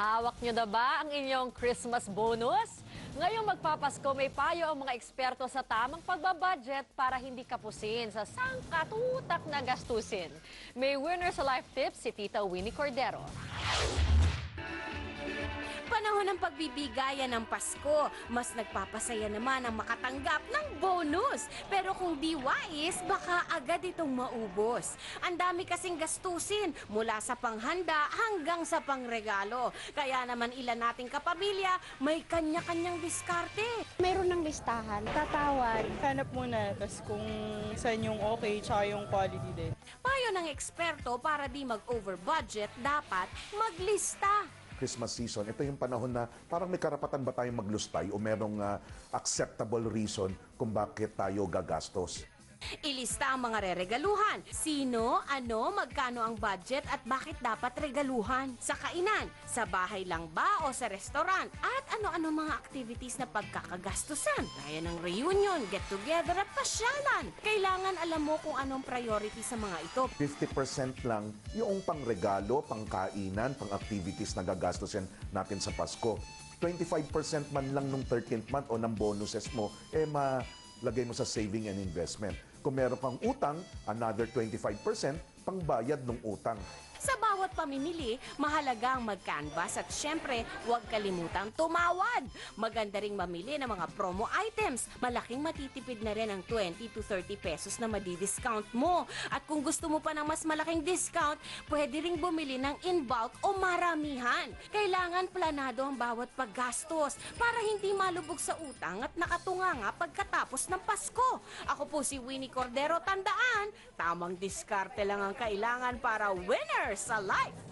Hawak nyo na ba ang inyong Christmas bonus? Ngayong magpapasko, may payo ang mga eksperto sa tamang pagbabudget para hindi kapusin sa sangkatutak na gastusin. May winner sa life tips si Tita Winnie Cordero. Panahon ng pagbibigayan ng Pasko, mas nagpapasaya naman ang makatanggap ng bonus. Pero kung di wais, baka agad itong maubos. Ang dami kasing gastusin, mula sa panghanda hanggang sa pangregalo. Kaya naman ilan nating kapamilya, may kanya-kanyang diskarte. Mayroon ng listahan, tatawad. Hanap muna, tas kung saan yung okay, tsaka yung quality din. Payo ng eksperto para di mag-over budget, dapat maglista. Christmas season, ito yung panahon na parang may karapatan ba tayong maglustay o merong acceptable reason kung bakit tayo gagastos. Ilista ang mga reregaluhan. Sino, ano, magkano ang budget at bakit dapat regaluhan? Sa kainan, sa bahay lang ba o sa restaurant? At ano-ano mga activities na pagkakagastusan? Gaya ng reunion, get-together at pasyalan. Kailangan alam mo kung anong priority sa mga ito. 50% lang yung pangregalo, pangkainan, pang-activities na gagastusin natin sa Pasko. 25% man lang nung 13th month o ng bonuses mo, lagay mo sa saving and investment. Kung meron kang utang, another 25% pangbayad ng utang. Sa bawat pamimili, mahalaga ang mag-canvas at syempre, huwag kalimutang tumawad. Maganda ring mamili ng mga promo items. Malaking matitipid na rin ang 20 to 30 pesos na madi-discount mo. At kung gusto mo pa ng mas malaking discount, pwede ring bumili ng in bulk o maramihan. Kailangan planado ang bawat paggastos para hindi malubog sa utang at nakatunganga pagkatapos ng Pasko. Ako po si Winnie Cordero. Tandaan, tamang diskarte lang ang kailangan para winner sa life.